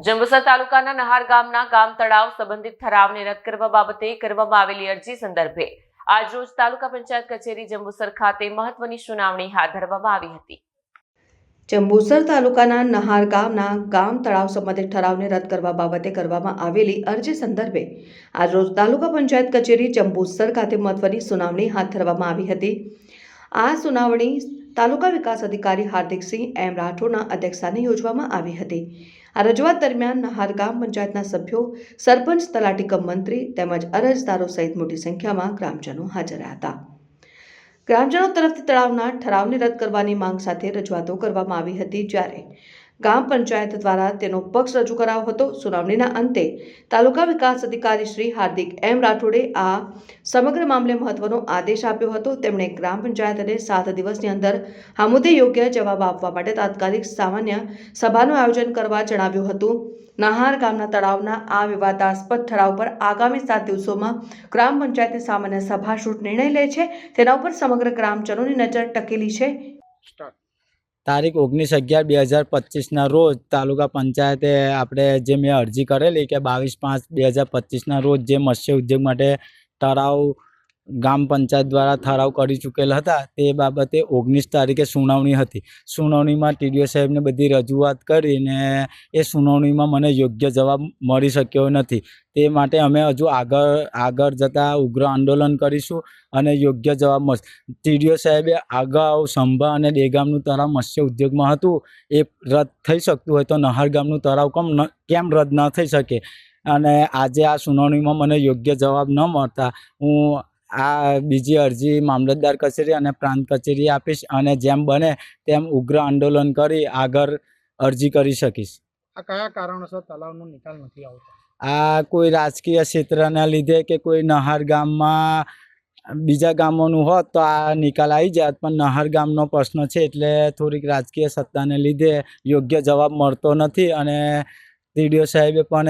જંબુસર તાલુકાના નહાર ગામના ગામ તળાવ સંબંધિત ઠરાવને રદ કરવા બાબતે કરવામાં આવેલી અરજી સંદર્ભે આજરોજ તાલુકા પંચાયત કચેરી જંબુસર ખાતે મહત્વની સુનાવણી હાથ ધરવામાં આવી હતી। જંબુસર તાલુકાના નહાર ગામના ગામ તળાવ સંબંધિત ઠરાવને રદ કરવા બાબતે કરવામાં આવેલી અરજી સંદર્ભે આજરોજ તાલુકા પંચાયત કચેરી જંબુસર ખાતે મહત્વની સુનાવણી હાથ ધરવામાં આવી હતી। આ સુનાવણી તાલુકા વિકાસ અધિકારી હાર્દિકસિંહ એમ રાઠોડના અધ્યક્ષસ્થાને યોજવામાં આવી હતી। આ રજૂઆત દરમિયાન નહાર ગામ પંચાયતના સભ્યો, સરપંચ, તલાટી કમ મંત્રી તેમજ અરજદારો સહિત મોટી સંખ્યામાં ગ્રામજનો હાજર હતા। ગ્રામજનો તરફથી તળાવના ઠરાવને રદ કરવાની માંગ સાથે રજૂઆતો કરવામાં આવી હતી, જ્યારે ગામ પંચાયત દ્વારા તેનો પક્ષ રજૂ કરાયો હતો। સુનાવણીના અંતે તાલુકા વિકાસ અધિકારી શ્રી હાર્દિક એમ રાઠોડે આ સમગ્ર મામલે મહત્વનો આદેશ આપ્યો હતો। તેમણે ગ્રામ પંચાયતને 7 દિવસની અંદર આ મુદ્દે યોગ્ય જવાબ આપવા માટે તાત્કાલિક સામાન્ય સભાનું આયોજન કરવા જણાવ્યું હતું। નહાર ગામના તળાવના આ વિવાદાસ્પદ ઠરાવ પર આગામી 7 દિવસોમાં ગ્રામ પંચાયતની સામાન્ય સભા શું નિર્ણય લે છે તેના ઉપર સમગ્ર ગ્રામજનોની નજર ટકેલી છે। તારીખ 19/11/2025 રોજ તાલુકા પંચાયતે આપણે જે મેં અરજી કરેલી કે 22/5/2025 રોજ જે મત્સ્ય ઉદ્યોગ માટે ઠરાવ ગામ પંચાયત દ્વારા ઠરાવ કરી ચૂકેલ હતા, તે બાબતે 19 તારીખે સુનાવણી હતી। સુનાવણીમાં ટીડીઓ સાહેબને બધી રજૂઆત કરીને એ સુનાવણીમાં મને યોગ્ય જવાબ મળી શક્યો નથી। તે માટે અમે હજુ આગળ જતાં ઉગ્ર આંદોલન કરીશું અને યોગ્ય જવાબ મળશે। ટીડીઓ સાહેબે અગાઉ સંભા અને દેગામનું તળાવ મત્સ્ય ઉદ્યોગમાં હતું, એ રદ થઈ શકતું હોય તો નહાર ગામનું તળાવ કેમ રદ ન થઈ શકે? અને આજે આ સુનાવણીમાં મને યોગ્ય જવાબ ન મળતા હું આ બીજી અરજી મામલતદાર કચેરી અને પ્રાંત કચેરી આપીશ અને જેમ બને તેમ ઉગ્ર આંદોલન કરી આગળ અરજી કરી શકીશ। આ કયા કારણોસર તળાવનો નિકાલ નથી આવતો? આ કોઈ રાજકીય ક્ષેત્રના લીધે કે કોઈ નહાર ગામમાં બીજા ગામોનું હોત તો આ નિકાલ આવી જાત, પણ નહાર ગામનો પ્રશ્ન છે એટલે થોડીક રાજકીય સત્તાને લીધે યોગ્ય જવાબ મળતો નથી। અને ટીડીઓ સાહેબે પણ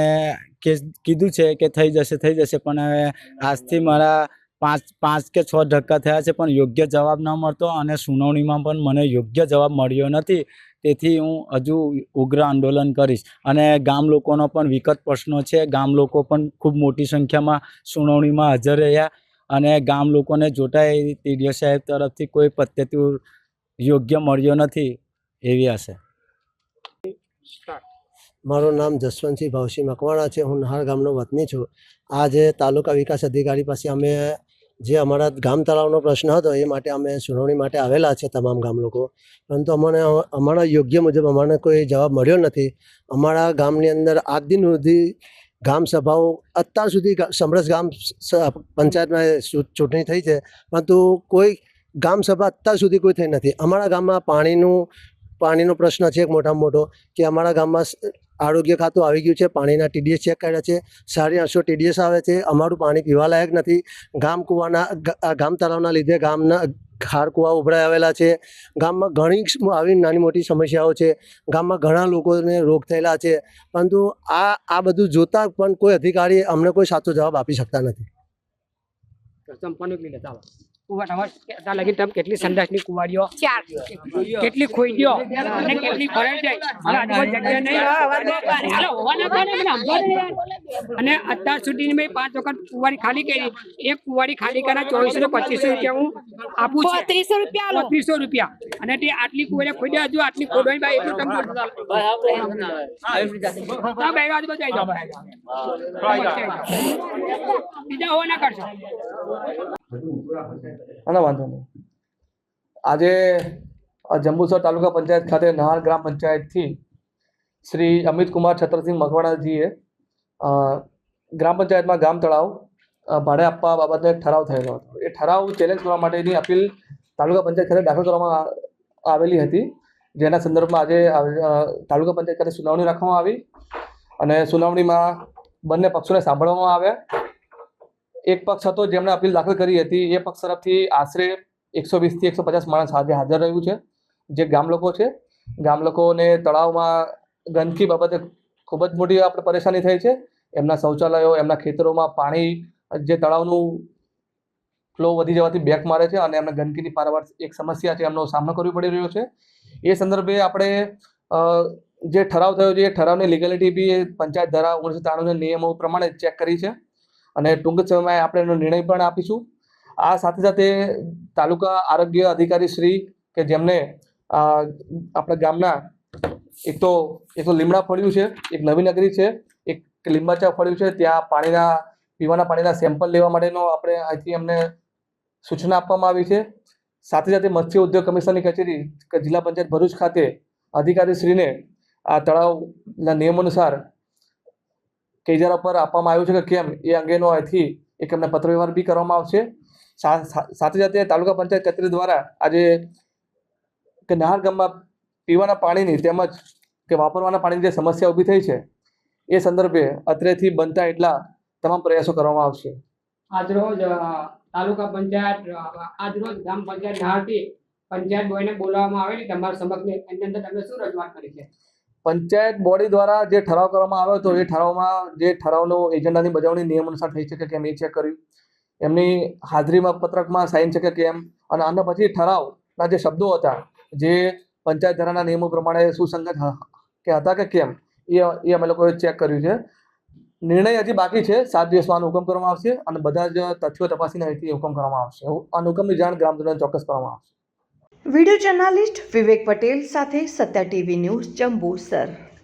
કીધું છે કે થઈ જશે, પણ હવે આજથી મારા 5 કે 6 ધક્કા થયા છે પણ યોગ્ય જવાબ ન મળતો અને સુનાવણીમાં પણ મને યોગ્ય જવાબ મળ્યો નથી। તેથી હું હજુ ઉગ્ર આંદોલન કરીશ અને ગામ લોકોનો પણ વિકટ પ્રશ્નો છે। ગામ લોકો પણ ખૂબ મોટી સંખ્યામાં સુનાવણીમાં હાજર રહ્યા અને ગામ લોકોને જોતા ટીડીઓ સાહેબ તરફથી કોઈ પદ્ધતિ યોગ્ય મળ્યો નથી એવી આશા। મારું નામ જસવંતસિંહ ભાવસિંહ મકવાણા છે। હું નહાર ગામનો વતની છું। આજે તાલુકા વિકાસ અધિકારી પાસે અમે જે અમારા ગામ તળાવનો પ્રશ્ન હતો એ માટે અમે સુનાવણી માટે આવેલા છે તમામ ગામ લોકો, પરંતુ અમારા યોગ્ય મુજબ અમને કોઈ જવાબ મળ્યો નથી। અમારા ગામની અંદર આજ દિન સુધી ગામ સભાઓ અત્યાર સુધી સમરસ ગામ પંચાયતમાં ચૂંટણી થઈ છે, પરંતુ કોઈ ગામ સભા અત્યાર સુધી કોઈ થઈ નથી। અમારા ગામમાં પાણીનો પ્રશ્ન છે એક મોટામાં મોટો, કે અમારા ગામમાં આરોગ્ય ખાતું આવી ગયું છે, પાણીના ટીડીએસ ચેક કર્યા છે, 850 ટીડીએસ આવે છે, અમારું પાણી પીવાલાયક નથી। ગામ તળાવના લીધે ગામના ખાડ કૂવા ઉભરાઈ આવેલા છે। ગામમાં ઘણી આવી નાની મોટી સમસ્યાઓ છે। ગામમાં ઘણા લોકોને રોગ થયેલા છે, પરંતુ આ બધું જોતાં પણ કોઈ અધિકારી અમને કોઈ સાચો જવાબ આપી શકતા નથી। કેટલી સંડાસની કુવાડીઓ, કેટલી ખોઈ ગયો અને કેટલી ભરાઈ જાય અને અત્યાર સુધી મેં 5 વખત કુવાડી ખાલી કરી। એક કુવાડી ખાલી કરા 2425 રૂપિયા હું આપું છું, 3200 રૂપિયા, અને તે આટલી કુવાડી ખોઈ દે, હજુ આટલી ખોડવાની ભાઈ એટલું તમે બીજા હોવા ના કરશો। વાંધો નહીં। આજે જંબુસર તાલુકા પંચાયત ખાતે નહાર ગ્રામ પંચાયતથી શ્રી અમિત કુમાર છત્રસિંહ મકવાણાજીએ ગ્રામ પંચાયતમાં ગામ તળાવ ભાડે આપવા બાબતે એક ઠરાવ થયેલો હતો। એ ઠરાવ ચેલેન્જ કરવા માટેની અપીલ તાલુકા પંચાયત ખાતે દાખલ કરવામાં આવેલી હતી, જેના સંદર્ભમાં આજે તાલુકા પંચાયત ખાતે સુનાવણી રાખવામાં આવી અને સુનાવણીમાં બંને પક્ષોને સાંભળવામાં આવ્યા। એક પક્ષ હતો જેમણે અપીલ દાખલ કરી હતી, એ પક્ષ તરફથી આશરે 120 થી 150 માણસ આજે હાજર રહ્યું છે, જે ગામ લોકો છે। ગામ લોકોને તળાવમાં ગંદકી બાબતે ખૂબ જ મોટી આપણે પરેશાની થઈ છે। એમના શૌચાલયો, એમના ખેતરોમાં પાણી જે તળાવનું ફ્લો વધી જવાથી બેક મારે છે અને એમને ગંદકીની પારવાર એક સમસ્યા છે, એમનો સામનો કરવો પડી રહ્યો છે। એ સંદર્ભે આપણે જે ઠરાવ થયો છે એ ઠરાવની લીગેલિટી બી એ પંચાયત ધારા 1993 નિયમો પ્રમાણે ચેક કરી છે અને ટૂંક સમયમાં આપણે એનો નિર્ણય પણ આપીશું. આ સાથે સાથે તાલુકા આરોગ્ય અધિકારી શ્રી કે જેમને આપણા ગામના એક તો લીમડા ફળ્યું છે, એક નવીનગરી છે, એક લીંબાચા ફળ્યું છે, ત્યાં પીવાના પાણીના સેમ્પલ લેવા માટેનો આપણે અહીંથી અમને સૂચના આપવામાં આવી છે. સાથે સાથે મત્સ્ય ઉદ્યોગ કમિશનની કચેરી કે જિલ્લા પંચાયત ભરૂચ ખાતે અધિકારીશ્રીને આ તળાવના નિયમો અનુસાર કેજારા પર આપવામાં આવ્યું છે કે કેમ એ અંગેનો અહીંથી એક અમને પત્ર વ્યવહાર બી કરવામાં આવશે. સાથે સાથે તાલુકા પંચાયત કચેરી દ્વારા આજે કે નહાર ગામમાં પીવાના પાણીની તેમજ કે વાપરવાના પાણીની જે સમસ્યા ઊભી થઈ છે એ સંદર્ભે અત્રેથી બનતા એટલા તમામ પ્રયાસો કરવામાં આવશે. આજરોજ તાલુકા પંચાયત આજરોજ ગ્રામ પંચાયત નહારથી પંચાયત બોયને બોલાવવામાં આવેલી તમારા સમક્ષ, એની અંદર તમે શું રજૂઆત કરી છે? પંચાયત બોડી દ્વારા જે ઠરાવ કરવામાં આવ્યો હતો એ ઠરાવમાં જે ઠરાવનો એજન્ડાની બજાવણી નિયમ અનુસાર થઈ છે કે કેમ એ ચેક કર્યું, એમની હાજરીમાં પત્રકમાં સાઇન છે કે કેમ, અને આના પછી ઠરાવના જે શબ્દો હતા જે પંચાયત ધારાના નિયમો પ્રમાણે સુસંગત કે હતા કે કેમ એ અમે લોકોએ ચેક કર્યું છે. નિર્ણય હજી બાકી છે, 7 દિવસમાં આનો હુકમ કરવામાં આવશે અને બધા જ તથ્યો તપાસીને અહીંથી હુકમ કરવામાં આવશે. આ હુકમની જાણ ગ્રામજનોને ચોક્કસ કરવામાં આવશે. વિડીયો જર્નાલિસ્ટ વિવેક પટેલ સાથે સત્યા ટીવી ન્યૂઝ જંબુસર.